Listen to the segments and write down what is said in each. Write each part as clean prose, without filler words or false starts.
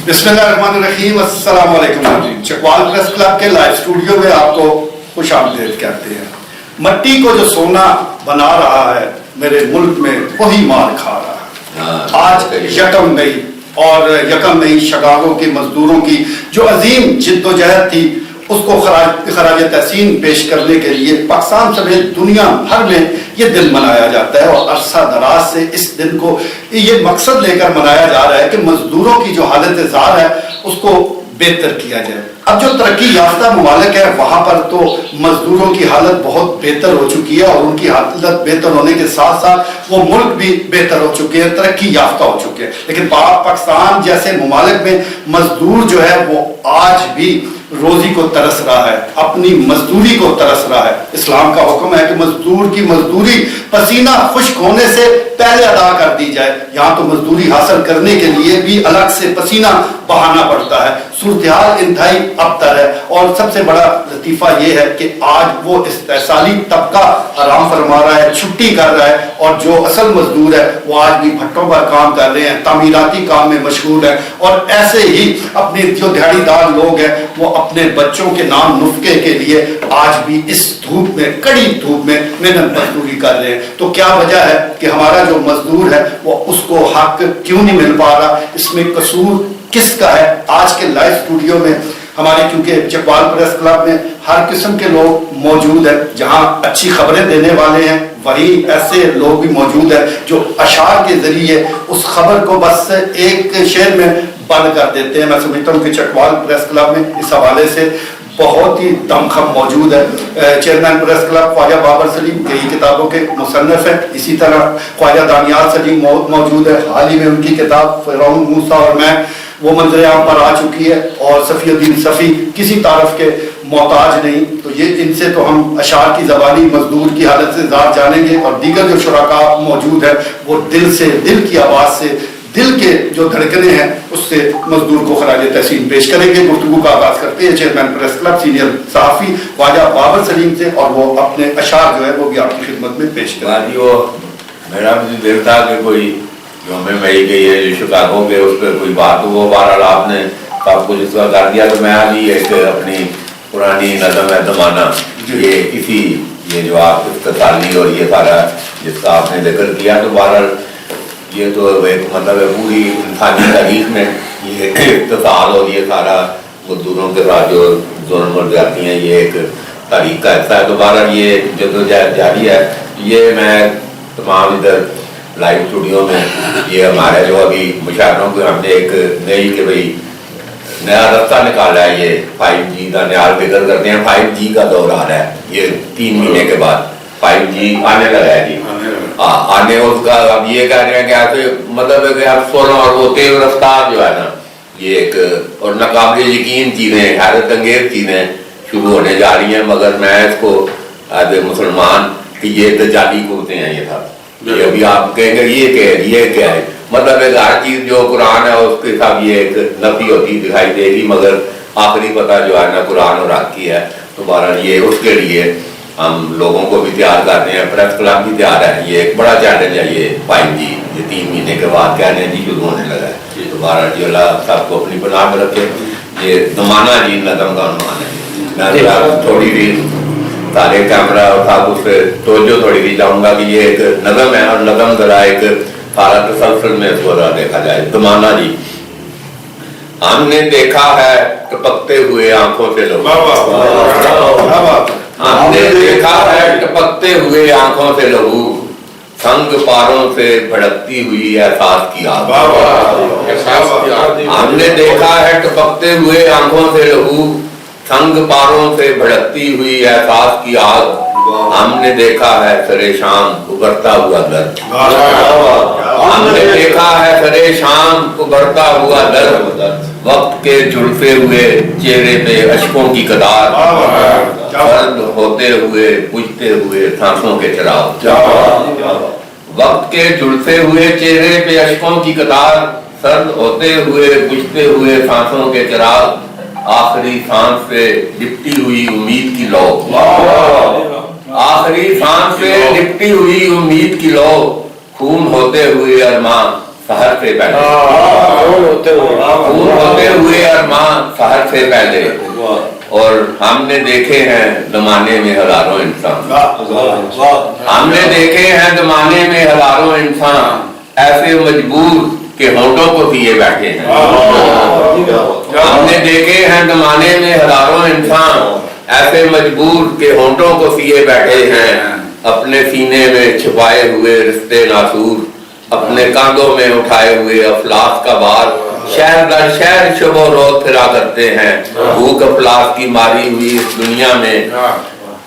बिस्मिल्लाहिर्रहमानिर्रहीम, अस्सलाम वालेकुम जी। चकवाल प्रेस क्लब के लाइव स्टूडियो में आपको खुश आमदीद कहते हैं। मट्टी को जो सोना बना रहा है मेरे मुल्क में, वही मार खा रहा है। आज यकम मई और यकम मई शिकागो के मजदूरों की जो अजीम जिद्दोजहद थी, उसको खराज तहसीन पेश करने के लिए पाकिस्तान समेत दुनिया भर में ये दिन मनाया जाता है। और अरसा दराज से इस दिन को ये मकसद लेकर मनाया जा रहा है कि मजदूरों की जो हालत ज़ार है उसको बेहतर किया जाए। अब जो तरक्की याफ्ता ममालिक है वहाँ पर तो मजदूरों की हालत बहुत बेहतर हो चुकी है, और उनकी हालत बेहतर होने के साथ साथ वो मुल्क भी बेहतर हो चुके हैं, तरक्की याफ्ता हो चुके हैं। लेकिन पाकिस्तान जैसे ममालिक में मजदूर जो है वो आज भी रोजी को तरस रहा है, अपनी मजदूरी को तरस रहा है। इस्लाम का हुक्म है कि मजदूर की मजदूरी पसीना खुश्क होने से पहले अदा कर दी जाए। यहाँ तो मजदूरी हासिल करने के लिए भी अलग से पसीना बहाना पड़ता है। सूरत-ए-हाल इंतहाई अबतर है, और सबसे बड़ा लतीफा ये है कि आज वो इस्तेसाली तबका आराम फरमा रहा है, छुट्टी कर रहा है, और जो असल मजदूर है वो आज भी भट्टों पर काम कर रहे हैं, तामीराती काम में मशगूल है। और ऐसे ही अपने जो दिहाड़ीदार लोग हैं वो अपने बच्चों के नाम नुफ्के के लिए आज भी इस धूप में, कड़ी धूप में मेहनत मजदूरी कर रहे हैं। तो क्या वजह है कि हमारा जो मजदूर है वो उसको हक क्यों नहीं मिल पा रहा? इसमें कसूर किसका है? आज के लाइव स्टूडियो में हमारे, क्योंकि चकवाल प्रेस क्लब में हर किस्म के लोग मौजूद हैं, जहां अच्छी खबरें देने वाले हैं वहीं ऐसे लोग भी मौजूद हैं जो अशार के जरिए उस खबर को बस एक शेर में बंद कर देते हैं। मैं समझता हूँ कि चकवाल प्रेस क्लब में इस हवाले से बहुत ही दमखम मौजूद है। Chairman press club Khawaja Babar Saleem कई किताबों के मुसन्निफ हैं, इसी तरह ख्वाजा दानियाल सलीम मौजूद है। हाल ही में उनकी किताब फ़िरौन मूसा और मैं वो मंजर आम पर आ चुकी है, और सफ़ीउद्दीन सफ़ी किसी तारफ के मोहताज नहीं। तो ये इनसे तो हम अशार की ज़बानी मजदूर की हालत से ज़ात जानेंगे, और दीगर जो शुराका मौजूद है वो दिल से, दिल की आवाज़ से, दिल के जो धड़कने हैं उससे मजदूर को खराज तहसीन पेश करेंगे। गुफ्तगू का आगाज करते हैं चेयरमैन प्रेस क्लब सीनियर सहाफ़ी ख्वाजा बाबर सलीम से, और वो अपने अशार जो है वो भी आपकी खिदमत में पेश करेंगे। मेरा भी दिल था कि कोई जो हमें मई गई है जो शिकागो के उस पर कोई बात हो, वो बहरहाल आपने सब कुछ इसका कर दिया। तो मैं आज ही एक अपनी पुरानी नज़म है ज़माना, ये इसी ये जो आप इख्तिसाली और ये सारा जिसका आपने जिक्र किया, तो बहरहाल ये तो एक मतलब है पूरी इंसानी तारीख में ये इख्तिसाल और ये सारा मजदूरों के साथ जो जुल्म और जाती हैं ये एक तारीख का हिस्सा है। तो बहरहाल ये जद्दोजहद जारी है। ये मैं तमाम इधर लाइव स्टूडियो में ये हमारे जो अभी मुशायरों को हमने एक नई कि भाई नया रास्ता निकाला है, ये 5G का नया जिक्र करते हैं। 5G का दौर आ रहा है, ये 3 महीने के बाद 5G आने लगा है जी। आने उसका अब ये कह रहे हैं कि ऐसे मतलब है कि आप 16 और वो तेज रफ्तार जो है ना, ये एक और नाकाबिल यकीन चीज़ें, हैरत अंगेज चीज़ें शुरू होने जा रही हैं। मगर मैं इसको एज ए मुसलमान कि ये दजाली कुत्ते हैं ये था, ये अभी आप कहेंगे ये क्या है, मतलब एक हर चीज़ जो कुरान है उसके साथ ये एक नफी होती दिखाई देगी, मगर आखिरी पता जो है ना कुरान और हक की है। तो बहरहाल ये उसके लिए हम लोगों को भी तैयार कर रहे हैं, प्रेस क्लब भी तैयार है। ये एक बड़ा चैलेंज है ये 5G, ये 3 महीने के बाद कहने जी शुरू होने लगा है। तो बहरहाल ये सबको अपनी बना में रखे, ये ज़माना जी नज़म का अनुमान है। मैं थोड़ी भी सारे कैमरा और साहब उस पर तवज्जो थोड़ी भी चाहूँगा कि ये एक नज़म है, और नज़म ज़रा एक सारा तसलसल में इसको देखा जाए। ज़माना जी, हमने देखा है टपकते हुए आंखों से लोगों, हमने देखा है टपकते हुए आंखों से लहू, संग पारों से भड़कती हुई एहसास की आग। हमने देखा है टपकते हुए आंखों से लहू, संग पारों से भड़कती हुई एहसास की आग। हमने देखा है सरे शाम उभरता हुआ दर्द, हमने देखा है सरे शाम उभरता हुआ दर्द, वक्त के झुलसे हुए चेहरे पे अश्कों की कतार, सर्द होते हुए बुझते हुए सांसों के चिराग। वक्त के झुलसे हुए चेहरे पे अश्कों की कतार, सर्द होते हुए बुझते हुए सांसों के चिराग, आखिरी सांस से लिपटी हुई उम्मीद की लौ, आखिरी सांस से लिपटी हुई उम्मीद की लौ, खून होते हुए अरमान सहर से बैठे, खून होते عرصے پہلے اور ہم نے دیکھے ہیں زمانے میں ہزاروں انسان، ہم نے دیکھے ہیں زمانے میں ہزاروں انسان ایسے مجبور کہ ہونٹوں کو کیے بیٹھے ہیں، ہم نے دیکھے ہیں زمانے میں ہزاروں انسان ایسے مجبور کہ ہونٹوں کو کیے بیٹھے ہیں، اپنے سینے میں چھپائے ہوئے رشتے ناسور، اپنے کاندھوں میں اٹھائے ہوئے افلاس کا بار، شہر در شہر شب و روز پھرا کرتے ہیں، بھوک افلاس کی ماری ہوئی اس دنیا میں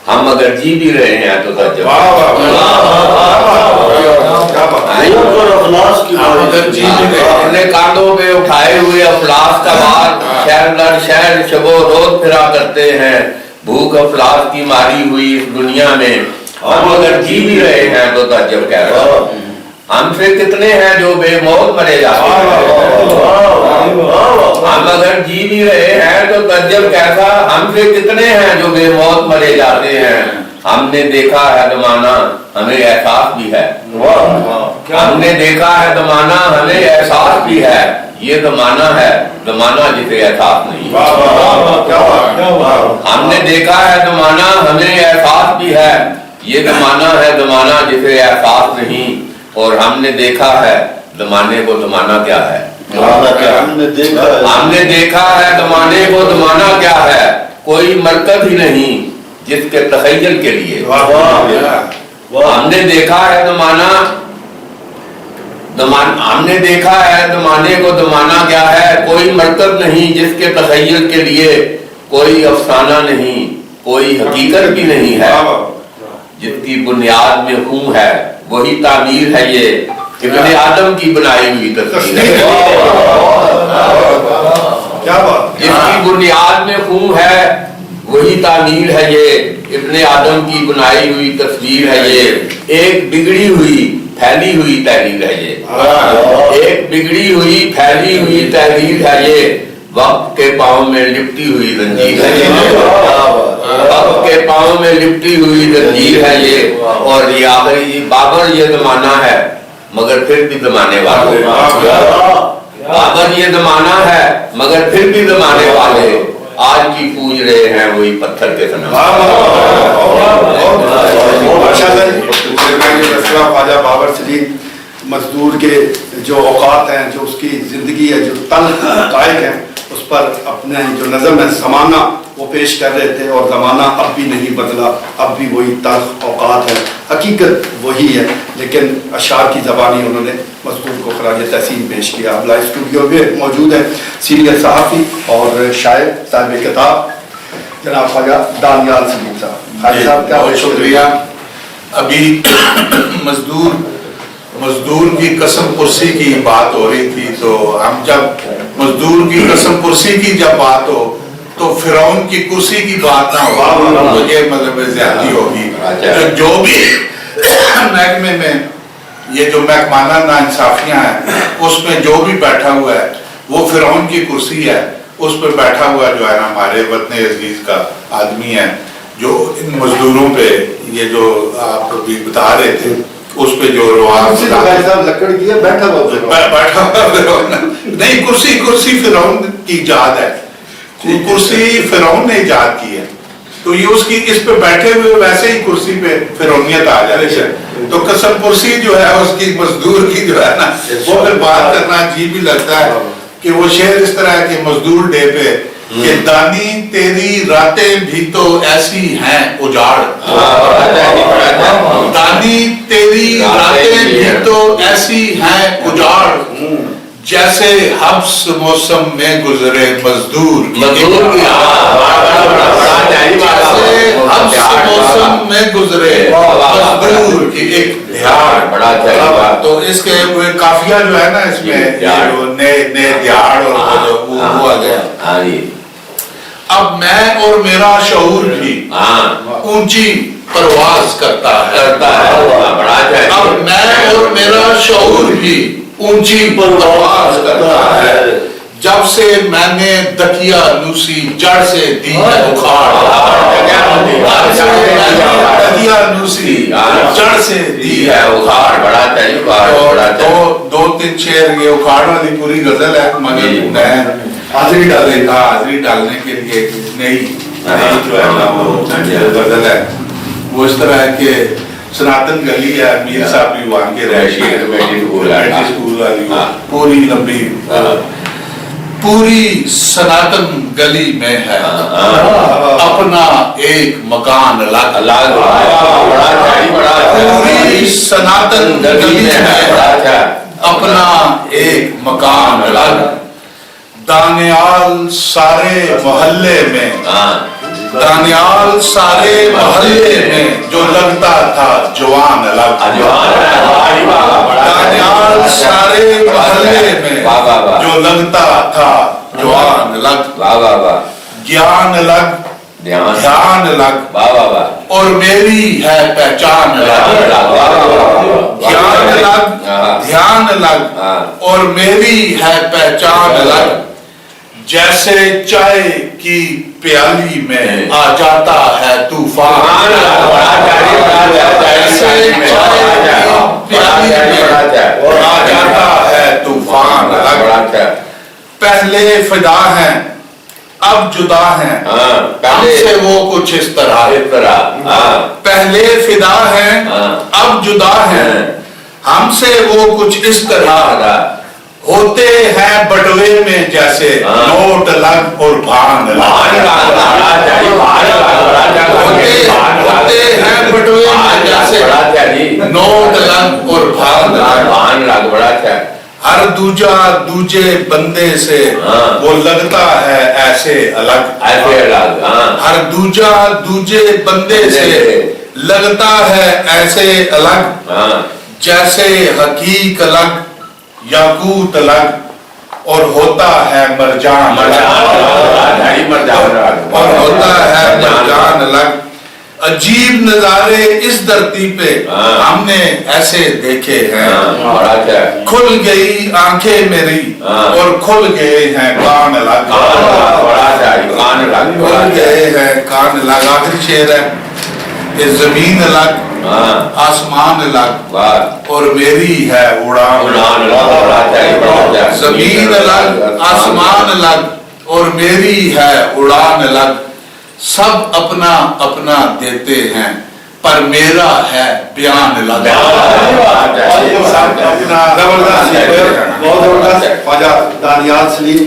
ہم اگر جی بھی رہے ہیں تو تعجب، اپنے کاندھوں پہ اٹھائے ہوئے افلاس کا بار، شہر در شہر شب و روز پھرا کرتے ہیں، بھوک افلاس کی ماری ہوئی اس دنیا میں ہم اگر جی بھی رہے ہیں تو تعجب کہہ رہا ہے، ہم سے کتنے ہیں جو بے موت مرے جاتے ہیں، ہم اگر جی بھی رہے ہیں تو تعجب کیسا، ہم سے کتنے ہیں جو بے موت مرے جاتے ہیں، ہم نے دیکھا ہے زمانہ ہمیں احساس بھی ہے، ہم نے دیکھا ہے زمانہ ہمیں احساس بھی ہے، یہ زمانہ ہے زمانہ جسے احساس نہیں، ہم نے دیکھا ہے زمانہ ہمیں احساس بھی ہے، یہ زمانہ ہے زمانہ جسے احساس نہیں، اور ہم نے دیکھا ہے زمانے کو زمانہ کیا ہے، ہم نے دیکھا ہے زمانے کو زمانہ کیا ہے، کوئی مرکز ہی نہیں جس کے تخیل کے لیے، ہم نے دیکھا ہے ہم نے دیکھا ہے زمانے کو زمانہ کیا ہے، کوئی مرکز نہیں جس کے تخیل کے لیے، کوئی افسانہ نہیں کوئی حقیقت بھی نہیں ہے، جس کی بنیاد میں خون ہے وہی تعمیر ہے، یہ ابن آدم کی بنائی ہوئی تصویر ہے، جس کی بنیاد میں خون ہے وہی تعمیر ہے، یہ ابن آدم کی بنائی ہوئی تصویر ہے، یہ ایک بگڑی ہوئی پھیلی ہوئی تحریر ہے، یہ ایک بگڑی ہوئی پھیلی ہوئی تحریر ہے، یہ وقت کے پاؤں میں لپٹی ہوئی زنجیر ہے، وقت کے پاؤں میں لپٹی ہوئی زنجیر ہے، یہ اور یہ آخری بابر یہ زمانہ ہے مگر پھر بھی زمانے والے، بابر یہ زمانہ ہے مگر پھر بھی زمانے والے، آج کی پوج رہے ہیں وہی پتھر کے صنم۔ خواجہ بابر سلیم مزدور کے جو اوقات ہیں، جو اس کی زندگی ہے، جو تلخ حقائق ہیں، اس پر اپنے جو نظم ہے زمانہ وہ پیش کر رہے تھے، اور زمانہ اب بھی نہیں بدلا، اب بھی وہی تلخ اوقات ہے، حقیقت وہی ہے، لیکن اشعار کی زبانی انہوں نے مزدور کو خراج تحسین پیش کیا۔ اب لائیو اسٹوڈیو میں موجود ہے سینئر صحافی اور شاعر صاحب کتاب جناب خواجہ دانیال سلیم صاحب۔ خواجہ صاحب کیا بہت شکریہ۔ ابھی مزدور کی قسم پرسی کی بات ہو رہی تھی، تو ہم جب مزدور کی قسم پرسی کی جب بات ہو تو فرعون کی کرسی کی بات نہ ہو، تو یہ مطلب زیادتی ہوگی۔ جو بھی محکمے میں یہ جو محکمانہ ناانصافیاں ہیں اس میں جو بھی بیٹھا ہوا ہے وہ فرعون کی کرسی ہے، اس پہ بیٹھا ہوا جو ہے نا ہمارے وطن عزیز کا آدمی ہے، جو ان مزدوروں پہ یہ جو آپ ابھی بتا رہے تھے اس پہ جو لکڑ کی ہے، بیٹھا ہوا نہیں، کرسی فرعون کی ایجاد ہے، کرسی فرعون نے ایجاد کی ہے، تو یہ اس کی اس پہ بیٹھے ہوئے ویسے ہی کرسی پہ فرعونیت آ جاتی ہے، تو قسم پرسی جو ہے اس کی مزدور کی جو ہے نا وہ پھر بات کرنا عجیب ہی لگتا ہے کہ وہ شعر اس طرح ہے کہ مزدور ڈے پہ کہ دانی تیری راتیں بھی تو ایسی ہیں اجاڑ، دانی تیری راتیں بھی تو ایسی ہیں اجاڑ، جیسے حبس موسم میں گزرے مزدور جیسے حبس موسم میں گزرے مزدور کی ایک دیہاڑ، تو اس کے قافیہ جو ہے نا اس میں نئے دیہاڑ اور وہ آ گیا۔ اب میں اور میرا شعور بھی اونچی پرواز کرتا ہے، اب میں اور میرا شعور بھی اونچی پرواز کرتا ہے، جب سے میں نے دکیا لوسی جڑ سے دی ہے اکھاڑ، دکیا لوسی جڑ سے دی ہے اکھاڑ۔ دو تین شعر یہ اکھاڑ والی پوری غزل ہے، مگر میں हाजिरी डाले। हाजिरी डालने के लिए एक नई जो है ना वो गजल है, वो इस तरह है कि सनातन गली है, मीर साहब भी वहाँ के रहे, स्कूल वाली पूरी लंबी पूरी सनातन गली में है अपना एक मकान अलग, पूरी सनातन गली में है अपना एक मकान अलग, दानियाल सारे मोहल्ले में, दानियाल सारे मोहल्ले में जो लगता था जवान अलग, दानियाल सारे मोहल्ले में जो लगता था जवान अलग, ज्ञान अलग, ध्यान अलग, और मेरी है पहचान अलग, ज्ञान अलग, ध्यान अलग, और मेरी है पहचान अलग, जैसे चाय की प्याली में आ जाता है तूफान, जैसे चाय की प्याली में आ जाता है तूफान, पहले फिदा हैं अब जुदा हैं, हमसे वो कुछ इस तरह, पहले फिदा हैं अब जुदा हैं, हमसे वो कुछ इस तरह, होते हैं बटवे में जैसे नोट अलग और भान अलग, होते हैं बटवे में जैसे नोट अलग और भान अलग, हर दूजा दूजे बंदे से वो लगता है ऐसे अलग, हर दूजा दूजे बंदे से लगता है ऐसे अलग, जैसे हकीक अलग याकूत अलग और होता है मरजान अलग, और होता है मरजान अलग, अजीब नजारे इस धरती पे हमने ऐसे देखे हैं, खुल गई आंखें मेरी और खुल गए हैं कान अलग, खुल गए हैं कान अलग। आखिरी शेर है कि जमीन अलग आसमान अलग और मेरी है उड़ान, जमीन अलग आसमान अलग और मेरी है उड़ान अलग, सब अपना अपना देते हैं पर मेरा है बयान अलग। ख्वाजा दानियाल सलीम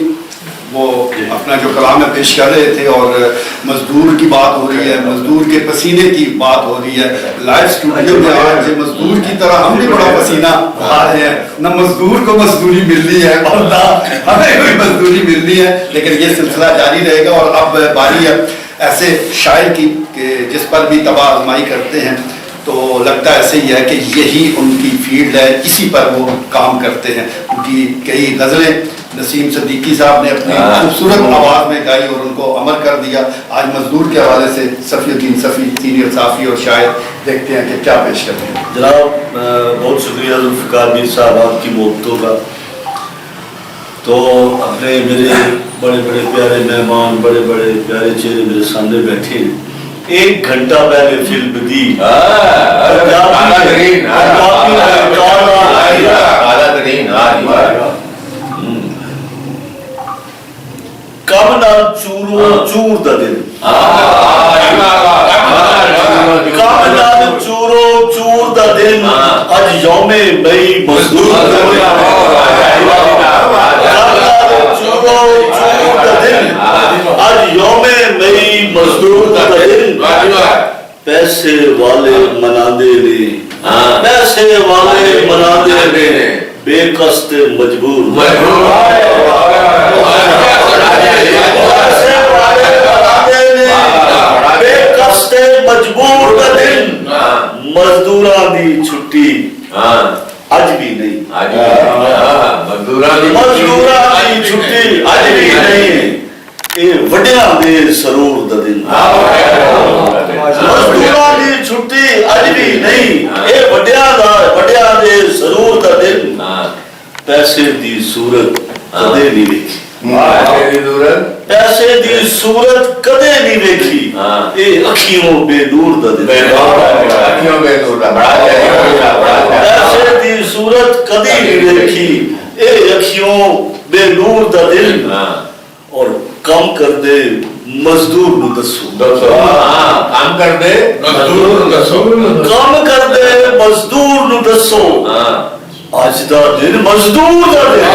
वो अपना जो कलाम में पेश कर रहे थे और मजदूर की बात हो रही है, मजदूर के पसीने की बात हो रही है। लाइव स्टूडियो में आज मजदूर की तरह हम भी बड़ा पसीना बहा रहे हैं, न मजदूर को मजदूरी मिल रही है और न हमें कोई मजदूरी मिल रही है, लेकिन ये सिलसिला जारी रहेगा। और अब बारी है ऐसे शायर की जिस पर भी तबाह आजमाई करते हैं तो लगता ऐसे ही है कि यही उनकी फील्ड है, इसी पर वो काम करते हैं। उनकी कई गज़लें नसीम सिद्दीकी साहब ने अपनी खूबसूरत आवाज़ में गाई और उनको अमर कर दिया। आज मजदूर के हवाले से सफ़ीउद्दीन सफ़ी सीनियर साफ़ी और शायर देखते हैं कि क्या पेश करते हैं। जनाब बहुत शुक्रिया जुल्फ़िकार मीर साहब आपकी मोहब्बतों का। तो अपने मेरे बड़े बड़े प्यारे मेहमान, बड़े बड़े प्यारे चेहरे मेरे सामने बैठे, 1 घंटा पहले फिल्म दी कब ना चूरो चूर दा दिन, कब ना चूरो चूर दा दिन, अज यौमे मई मजदूर आज यौमे मई मजदूर का दिन, पैसे वाले मनादे ने, पैसे वाले मनादे ने, बेकस्त मजबूर, पैसे वाले मनादे ने, बेकस्त मजबूर का दिन, मजदूरा दी छुट्टी अज भी नहीं, मजदूरा दी छुट्टी अज भी नहीं, ये वड्डियां दे सरूर दा दिन, मजदूरा दी छुट्टी अज भी नहीं, ये वड्डियां दे सरूर दा दिन, पैसे दी सूरत कदे नहीं देखी, पैसे दी सूरत कदे नहीं देखी, ये अखियों बेनूर दा दिन, पैसे दी सूरत कदे नहीं देखी, ये अखियों बेनूर दा दिन, اور کم کر دے مزدور نو دسو کام کر دے مزدور دسو کم کر دے مزدور نو دسو اج دا دن مزدور دا دن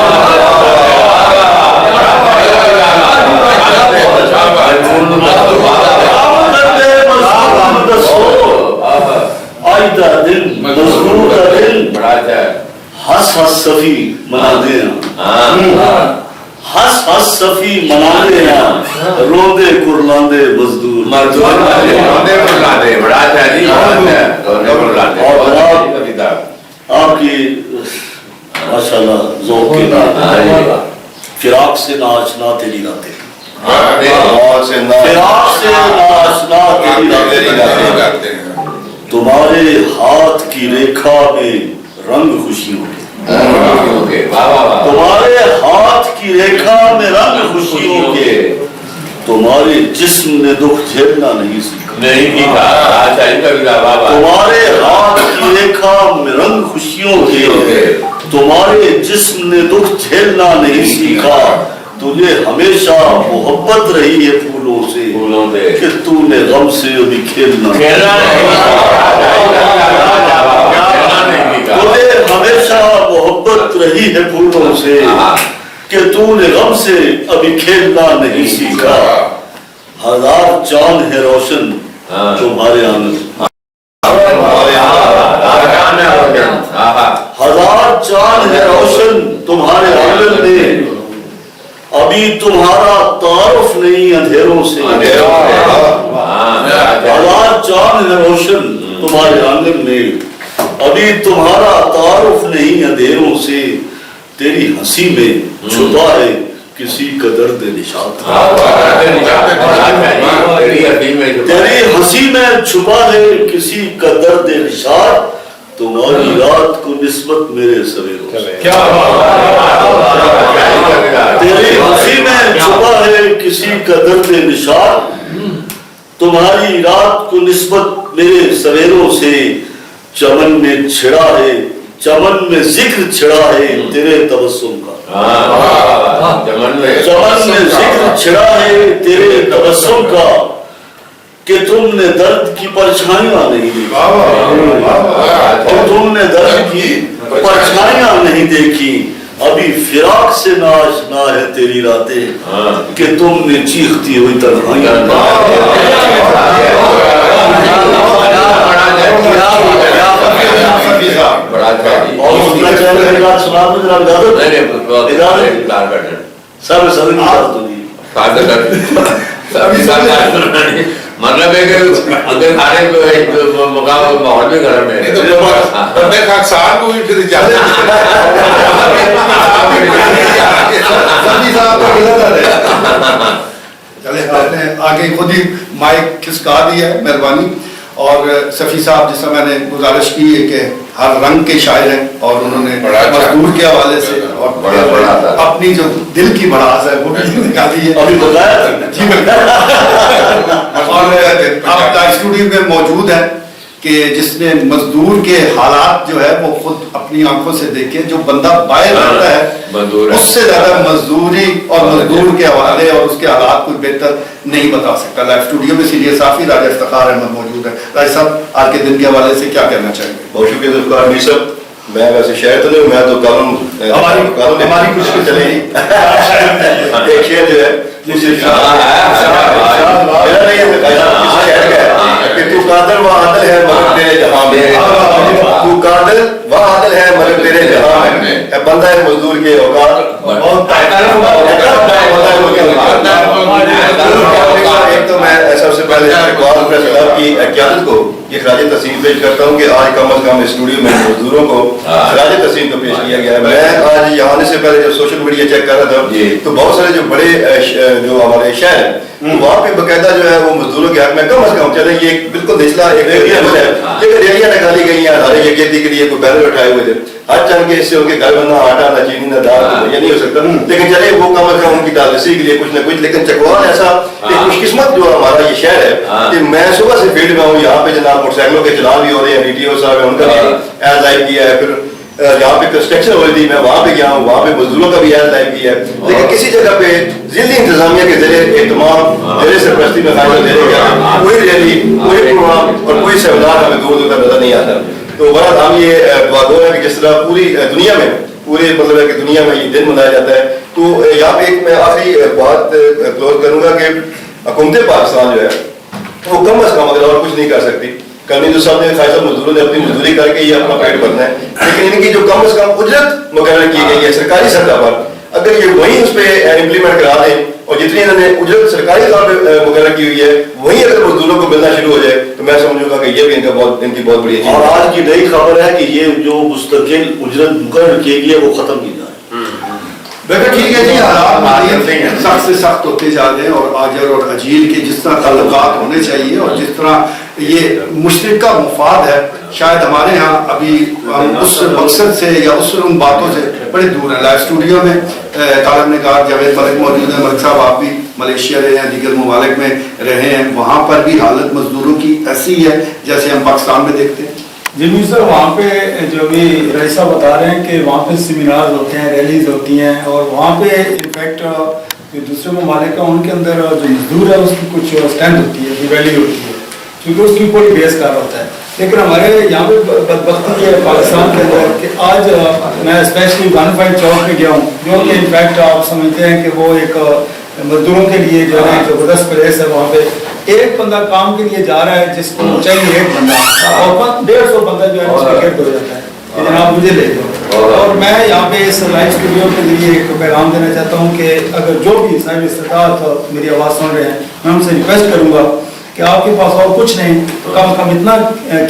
آج دا دن مزدور دا دن ہس ہس صفی منا دے ہس ہس صفی منا دے رو دے کرلاندے مزدور آپ کی ماشاءاللہ ذوق کے نام فراق سے ناچنا تیری راتیں فراق سے ناچنا تیری راتیں تمہارے ہاتھ کی ریکھا میں رنگ خوشیوں کے تمہارے ہاتھ کی ریکھا میں رنگ خوشیوں کے تمہارے جسم نے دکھ جھیلنا نہیں سیکھا تمہارے ہاتھ کی ریکھا میں رنگ خوشیوں کے تمہارے جسم نے دکھ جھیلنا نہیں سیکھا تجھے ہمیشہ محبت رہی ہے پھولوں سے کہ تو نے غم سے ابھی کھیلنا تجھے ہمیشہ محبت رہی ہے پھولوں سے کہ تو نے غم سے ابھی کھیلنا نہیں سیکھا ہزار چاند ہے روشن تمہارے آنگن ہزار چاند ہے روشن تمہارے آنگن میں ابھی تمہارا تعارف نہیں اندھیروں سے ہزار چاند ہے روشن تمہارے آنگن میں ابھی تمہارا تعارف نہیں اندھیروں سے تیری ہنسی میں چھپا ہے کسی کا درد نشاط تیری ہنسی میں چھپا ہے کسی کا درد نشاط تمہاری رات کو نسبت میرے سویروں تیری ہنسی میں چھپا ہے کسی کا درد نشاط تمہاری رات کو نسبت میرے سویروں سے چمن میں چھڑا ہے چمن میں ذکر چھڑا ہے تیرے تبسم کا چمن میں ذکر چھڑا ہے تیرے تبسم کا کہ تم نے درد کی پرچھائیاں نہیں دیکھی تم نے درد کی پرچھائیاں نہیں دیکھی ابھی فراق سے ناچنا ہے تیری راتیں کہ تم نے چیختی ہوئی تنہائیاں مطلب ہے کہ اگر سارے ماحول میں گرم ہے بندے کا اکثار کو بھی پھر اجازت چلے آپ نے آگے خود ہی مائک کھسکا دیا ہے مہربانی اور صفی صاحب جس سے میں نے گزارش کی ہے کہ ہر رنگ کے شاعر ہیں اور انہوں نے مزدور کے حوالے سے اور اپنی جو دل کی بڑاس ہے وہ بھی نکالی ہے ابھی بتایا جی اور آپ کا اسٹوڈیو میں موجود ہے کہ جس نے مزدور کے حالات جو ہے وہ خود اپنی آنکھوں سے دیکھے جو بندہ باہر رہتا ہے اس سے زیادہ مزدوری اور مزدور کے حوالے اور اس کے حالات کوئی بہتر نہیں بتا سکتا لائف اسٹوڈیو میں سینئر صحافی راجہ افتخار احمد موجود ہے. راجہ صاحب آج کے دن کے حوالے سے کیا کہنا چاہیں گے؟ بہت شکریہ ذوالفقار امیر صاحب. میں ویسے شاعر تو نہیں ہوں, میں تو ہماری کچھ چلے گی ایک شعر جو ہے تو قادر و عادل ہے مگر تیرے جہاں میں, تو قادر و عادل ہے مگر تیرے جہاں میں, بندہ ہے مزدور کے اوقات. ایک تو میں سب سے پہلے اقبال پریس کلب کی قیادت کو یہ خراج تحسین پیش کرتا ہوں کہ آج کم از کم اسٹوڈیو میں مزدوروں کو خراج تحسین کو پیش کیا گیا ہے. میں آج یہاں آنے سے پہلے جب سوشل میڈیا چیک کر رہا تھا تو بہت سارے جو بڑے جو ہمارے شہر ہیں وہاں پہ باقاعدہ جو ہے وہ مزدوروں کے حق میں کم از کم چلے یہ بالکل نچلا ایک ریلیاں نکالی گئی ہیں ہمارے یکجہتی کے لیے کوئی بینر اٹھائے ہوئے تھے. ہر چند کے حصے ہو کے گھر بننا آٹا نہ چینی نہ دال یہ نہیں ہو سکتا, لیکن چلے وہ کم از کم ان کی دالرسی کے لیے کچھ نہ کچھ. لیکن چکوال ایسا ایک خوش قسمت جو ہمارا یہ شہر ہے کہ میں صبح سے فیلڈ میں ہوں, یہاں پہ جناب موٹر سائیکلوں کے چلان بھی ہو رہے ہیں, ڈی ٹی او صاحب ہیں ان کا بھی ایز لائف کیا ہے, پھر जहाँ पे कंस्ट्रक्शन हो रही थी, मैं वहाँ पे गया हूँ, वहाँ पे मजदूरों का भी एहसास लाइव किया है, लेकिन किसी जगह पे जिली इंतजामिया के जरिए एहतमाम, जरिए सरपरस्ती में फायदा देने गया, कोई रैली, कोई प्रोग्राम और कोई सेमिनार हमें दूर दूर तक नजर नहीं आता। तो बहरहाल हम ये दुआ है कि जिस तरह पूरी दुनिया में, पूरे मतलब है कि दुनिया में ये दिन मनाया जाता है, तो यहाँ पे एक मैं आखिरी बात क्लोज करूँगा कि हुकूमत पाकिस्तान जो है वो कम अज कम अगर और कुछ नहीं कर सकती, करनी तो सब ने खासा मजदूरों ने अपनी मजदूरी करके ये अपना पेट भरना है, लेकिन इनकी जो कम से कम उजरत मुकर्रर की गई है सरकारी सतह पर, अगर ये वही उस पर इम्प्लीमेंट करा दें और जितनी इन्होंने उजरत सरकारी तौर पर मुकर्रर की हुई है वही अगर मजदूरों को मिलना शुरू हो जाए तो मैं समझूंगा कि ये भी इनकी बहुत बड़ी चीज। और आज की नई खबर है कि ये जो मुस्तकिल उजरत मुकर्रर की गई है वो खत्म की जाए। बेटा ठीक है जी, हालात सख्त से सख्त होते जा रहे हैं और आजर और अजील के जिस तरह ताल्लुकात होने चाहिए और जिस तरह ये मुश्तरका मुफाद है, शायद हमारे यहाँ अभी हम उस मकसद से या उन बातों से बड़े दूर हैं। लाइव स्टूडियो में तालब निगार जावेद मलिक मौजूद हैं। मलिक साहब आप भी मलेशिया रहे हैं, दीगर ममालिक में रहे हैं, वहाँ पर भी हालत मजदूरों की ऐसी है जैसे हम पाकिस्तान में देखते हैं? जी मीर सर, वहाँ पे जो भी रईस साहब बता रहे हैं कि वहाँ पे सेमिनार होते हैं, रैलीज होती हैं और वहाँ पे इनफैक्ट जो दूसरे ममालिक हैं उनके अंदर जो मजदूर है उसकी कुछ स्ट्रेंथ होती है, वैल्यू होती है, क्योंकि उसके ऊपर ही बेस कर होता है। लेकिन हमारे यहाँ पे बदबख्ती है पाकिस्तान के अंदर कि आज मैं स्पेशली 15 चौक पे गया हूँ, जो कि इनफैक्ट आप समझते हैं कि वो एक मजदूरों के लिए जो है ज़बरदस्त प्लेस है। वहाँ पे एक बंदा काम के लिए जा रहा है जिसको चाहिए एक बंदा और 150 बंदा जो है उसका गिफ्ट हो जाता है कि जनाब मुझे ले दो। और मैं यहाँ पे इस लाइव स्टूडियो के लिए एक पैगाम देना चाहता हूँ कि अगर जो भी साहिब इस्तिताअत मेरी आवाज़ सुन रहे हैं, मैं उनसे रिक्वेस्ट करूँगा कि आपके पास और कुछ नहीं तो कम से कम इतना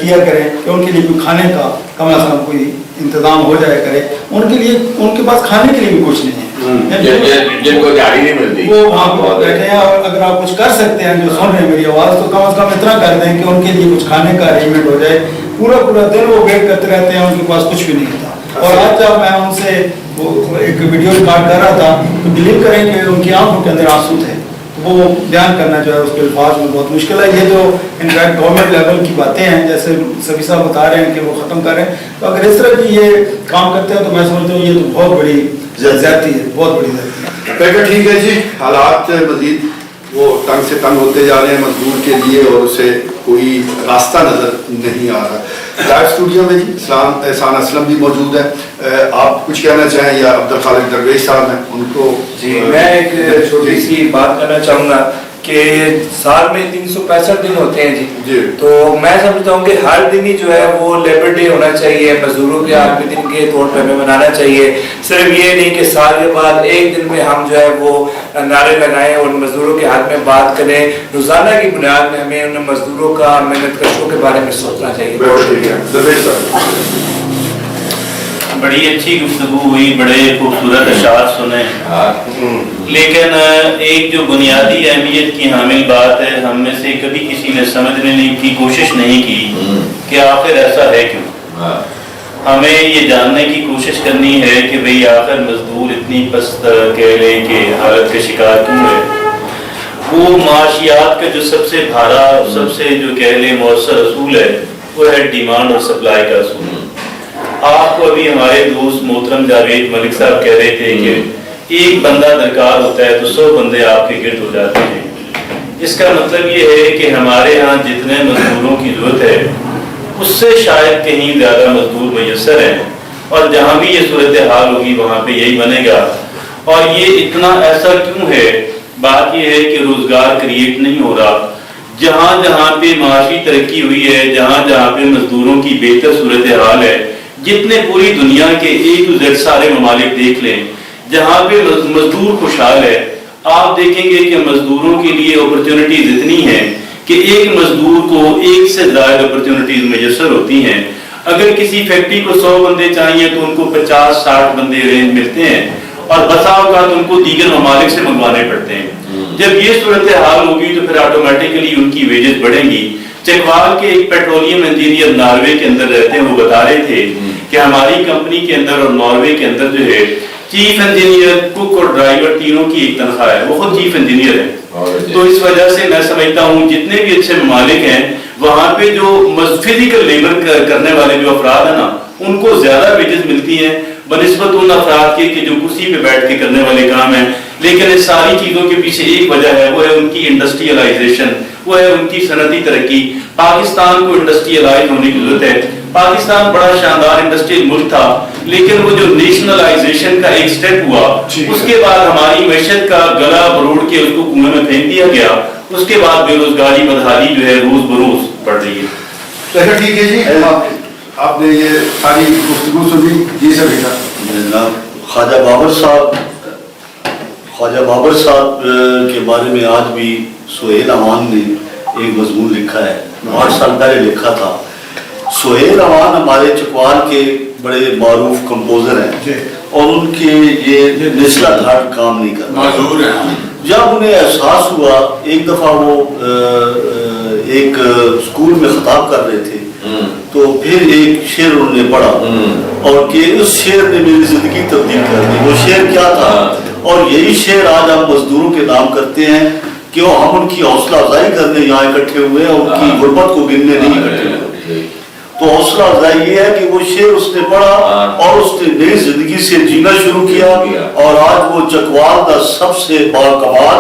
किया करें कि उनके लिए कोई खाने का कम से कम कोई इंतजाम हो जाए करे। उनके लिए उनके पास खाने के लिए भी कुछ नहीं है, जिनको दिहाड़ी नहीं मिलती वो वहाँ पे बैठे हैं। और अगर आप कुछ कर सकते हैं जो सुन रहे हैं मेरी आवाज़, तो कम से कम इतना कर दें कि उनके लिए कुछ खाने का अरेंजमेंट हो जाए। पूरा दिन वो वेट करते रहते हैं, उनके पास कुछ भी नहीं होता। और आज जब मैं उनसे वो एक वीडियो रिकॉर्ड कर रहा था तो बिलीव करें कि उनकी आंखों के अंदर आंसू थे, वो बयान करना जो है उसके अल्फाज में बहुत मुश्किल है। ये जो इनफैक्ट गवर्नमेंट लेवल की बातें हैं जैसे सभी साहब बता रहे हैं कि वो ख़त्म कर रहे हैं, तो अगर इस तरह की ये काम करते हैं तो मैं समझता हूँ ये तो बहुत बड़ी ज्यादती है, बहुत बड़ी ज्यादती है। बेटा ठीक है जी, हालात मजीद वो तंग से तंग होते जा रहे हैं मजदूर के लिए और उसे कोई रास्ता नजर नहीं आ रहा। लाइव स्टूडियो में जी एहसान असलम भी मौजूद है, आप कुछ कहना चाहें या अब्दुल खालिक दरवेश साहब हैं उनको? जी मैं एक छोटी सी बात करना चाहूँगा कि साल में 365 दिन होते हैं जी, तो मैं समझता हूँ कि हर दिन ही जो है वो लेबर डे होना चाहिए, मजदूरों के आखिरी दिन के तौर पर हमें मनाना चाहिए। सिर्फ ये नहीं कि साल के बाद एक दिन में हम जो है वो नारे लगाएं और मजदूरों के हाथ में बात करें। रोजाना की बुनियाद में हमें उन मजदूरों का, मेहनत कशों के बारे में सोचना चाहिए। बड़ी अच्छी गुफ्तगू हुई, बड़े खूबसूरत अशार सुने, लेकिन एक जो बुनियादी अहमियत की हामिल बात है, हम में से कभी किसी ने समझने की कोशिश नहीं की कि आखिर ऐसा है क्यों। हमें ये जानने की कोशिश करनी है कि भाई आखिर मजदूर इतनी पस्त कह लें कि हालत के शिकार क्यों है। वो माशियात का जो सबसे भारा, सबसे जो कह लें मौसर असूल है वो है डिमांड और सप्लाई का असूल। आपको अभी हमारे दोस्त मोहतरम जावेद मलिक साहब कह रहे थे कि एक बंदा दरकार होता है तो 100 बंदे आपके गिर्द हो जाते हैं। इसका मतलब ये है कि हमारे यहाँ जितने मजदूरों की जरूरत है उससे शायद कहीं ज़्यादा मजदूर मैसर हैं, और जहाँ भी ये सूरत हाल होगी वहाँ पे यही बनेगा। और ये इतना ऐसा क्यों है? बात ये है कि रोज़गार क्रिएट नहीं हो रहा। जहाँ जहाँ पे माशी तरक्की हुई है, जहाँ जहाँ पे मजदूरों की बेहतर सूरत हाल है, जितने पूरी दुनिया के A to Z सारे ममालिक देख लें, जहाँ पे मजदूर खुशहाल है, आप देखेंगे कि मजदूरों के लिए अपॉर्चुनिटीज इतनी हैं कि एक मजदूर को एक से ज्यादा अपॉर्चुनिटीज मैसर होती हैं। अगर किसी फैक्ट्री को 100 बंदे चाहिए तो उनको 50-60 बंदे रेंज मिलते हैं, और बसा औकात उनको दीगर ममालिक से मंगवाने पड़ते हैं। जब ये सूरत हाल होगी तो फिर ऑटोमेटिकली उनकी वेजेस बढ़ेंगी। चकवाल के एक पेट्रोलियम इंजीनियर नॉर्वे के अंदर रहते हैं, वो बता रहे थे कि हमारी कंपनी के अंदर और नॉर्वे के अंदर जो है चीफ इंजीनियर, कुक और ड्राइवर तीनों की एक तनख्वाह है, वो खुद चीफ इंजीनियर है। तो इस वजह से मैं समझता हूँ जितने भी अच्छे ममालिक हैं वहाँ पे जो फिजिकल लेबर करने वाले जो अफराद है ना ان کو زیادہ ویجز ملتی ہیں بنسبت ان افراد کے کہ جو کرسی پہ بیٹھ کے کرنے والے کام ہیں. لیکن اس ساری چیزوں کے پیچھے ایک وجہ ہے, وہ ہے ان کی انڈسٹریلائزیشن, وہ ہے ان کی صنعتی ترقی. پاکستان کو انڈسٹریلائز ہونے کی ضرورت ہے. پاکستان بڑا شاندار انڈسٹریل ملک تھا, لیکن وہ جو نیشنلائزیشن کا ایک سٹیپ ہوا, اس کے بعد ہماری معیشت کا گلا بروڑ کے اس کو کنویں میں پھینک دیا گیا. اس کے بعد بے روزگاری بدحالی جو ہے روز بروز بڑھ رہی ہے. چلو ٹھیک ہے جی, آپ نے یہ ساری گفتگو سنی. جی سر بیٹا. جناب خواجہ بابر صاحب کے بارے میں آج بھی سہیل امان نے ایک مضمون لکھا ہے, 8 سال پہلے لکھا تھا. سہیل امان ہمارے چکوال کے بڑے معروف کمپوزر ہیں اور ان کے یہ نچلا گھاٹ کام نہیں کرتا. جب انہیں احساس ہوا, ایک دفعہ وہ ایک اسکول میں خطاب کر رہے تھے, تو پھر ایک شعر انہوں نے پڑھا اور کہ اس شعر نے میری زندگی تبدیل کر دی. وہ شعر کیا تھا, اور یہی شعر آج ہم مزدوروں کے نام کرتے ہیں کہ وہ ہم ان کی حوصلہ افزائی کرنے یہاں اکٹھے ہوئے ہیں, ان کی غربت کو گننے نہیں اکٹھے ہوئے. تو حوصلہ افزائی یہ ہے کہ وہ شعر اس نے پڑھا اور اس نے نئی زندگی سے جینا شروع کیا, اور آج وہ چکوال کا سب سے باکمال,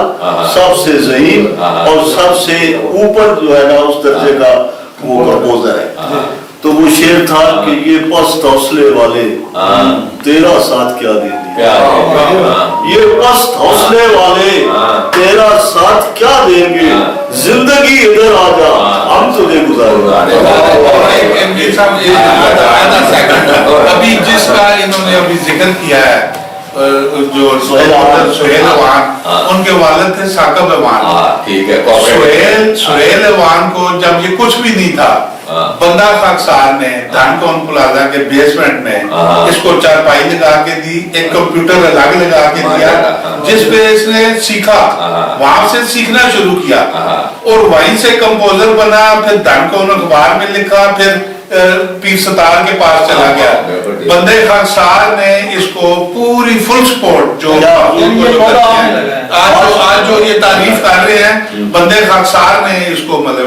سب سے ذہین اور سب سے اوپر جو ہے نا اس درجے کا وہ کمپوزر ہے. تو وہ شعر تھا کہ یہ پست حوصلے والے تیرا ساتھ کیا دیں گے, یہ پست حوصلے والے تیرا ساتھ کیا دیں گے, زندگی ادھر آ جا ہم تجھے گزارے. ابھی جس کا انہوں نے ابھی ذکر کیا ہے جو سہیل اوان, ان کے والد تھے ثاقب اوان. سہیل اوان کو جب یہ کچھ بھی نہیں تھا, بندہ خاکسار نے دھانکون پلازا کے بیسمنٹ میں اس کو چارپائی لگا کے دی, ایک کمپیوٹر الگ لگا کے دیا جس پہ اس نے سیکھا, وہاں سے سیکھنا شروع کیا اور وہیں سے کمپوزر بنا. پھر دھانکون اخبار میں لکھا, پھر پیر ستار کے پاس چلا گیا. بندے خاکسار نے اس کو پوری فل سپورٹ جو آج جو یہ تعریف کر رہے ہیں, بندے خاکسار نے اس کو مطلب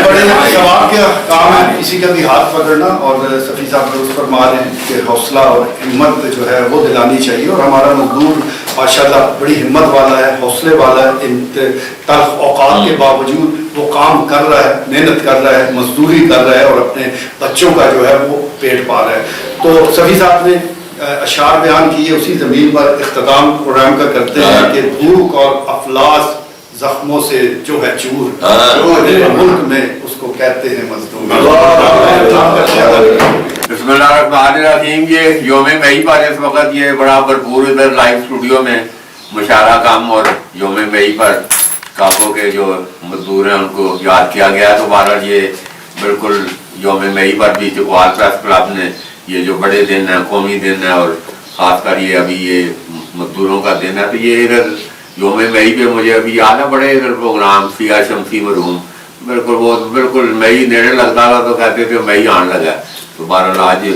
بڑے ثواب کے کام ہے اسی کا بھی ہاتھ پکڑنا. اور صفی صاحب درست فرما رہے ہیں کہ حوصلہ اور ہمت جو ہے وہ دلانی چاہیے. اور ہمارا مزدور ماشاءاللہ بڑی ہمت والا ہے, حوصلے والا ہے. تلخ اوقات کے باوجود وہ کام کر رہا ہے, محنت کر رہا ہے, مزدوری کر رہا ہے اور اپنے بچوں کا جو ہے وہ پیٹ پال رہا ہے. تو صفی صاحب نے اشعار بیان کیے, اسی زمین پر اختتام پروگرام کا کرتے ہیں کہ بھوک اور افلاس زخموں سے جو ہے چور, ملک میں اس کو کہتے ہیں مزدور. بسم اللہ الرحمن الرحیم. یہ یوم مئی پر اس وقت یہ بڑا بھرپور ادھر لائیو اسٹوڈیو میں مشاعرہ کام اور یوم مئی پر کابو کے جو مزدور ہیں ان کو یاد کیا گیا. تو بہرحال یہ بالکل یوم مئی پر بھی چکوال پریس کلب نے یہ جو بڑے دن ہیں, قومی دن ہے, اور خاص کر یہ ابھی یہ مزدوروں کا دن ہے, تو یہ ادھر یوم مئی پہ مجھے ابھی یاد ہے بڑے ادھر پروگرام سیاہ شمسی مرحوم, بالکل وہ بالکل مئی نیڑے لگتا تھا تو کہتے تھے مئی آن لگا. تو بہرحال آج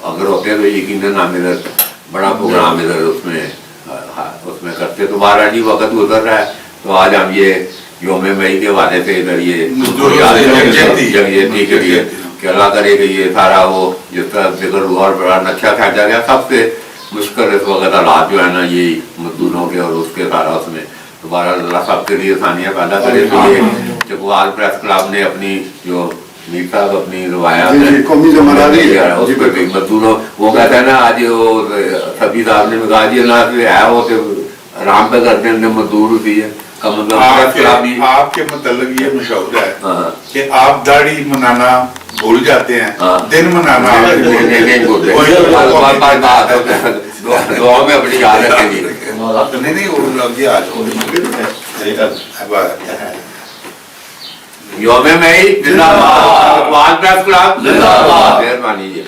اگر ہوتے تو یقیناً ہم ادھر بڑا پروگرام ادھر اس میں کرتے. تو بہرحال جی وقت گزر رہا ہے, تو آج ہم یہ یوم مئی کے حوالے سے ادھر یہ یکجہتی کے لیے کہ اللہ کرے کہ یہ سارا وہ جس طرح ذکر ہوا اور بڑا نقشہ کھینچا گیا. سب سے مشکل اس وقت حالات جو ہے نا یہ مزدوروں کے اور اس کے سارا اس میں. تو بہرحال اللہ سب کے لیے آسانیاں پیدا کرے. تو یہ چکوال پریس کلب نے اپنی جو میر صاحب اپنی روایات اس پہ بھی مزدوروں وہ کہتے ہیں نا, آج وہ سبھی صاحب نے کہا جی اللہ سے ہے وہ کہ آرام پہ کرتے ہیں مزدور ہوتی ہے کا مطلب. آپ کے متعلق یہ مشورہ ہے کہ آپ داڑھی منانا بھول جاتے ہیں, دن منانا دعا میں اپنی یاد رکھیں گی. نہیں وہ لوگ آج یوم مئی زندہ باد, چکوال پریس کلب زندہ باد. مہربانی جی.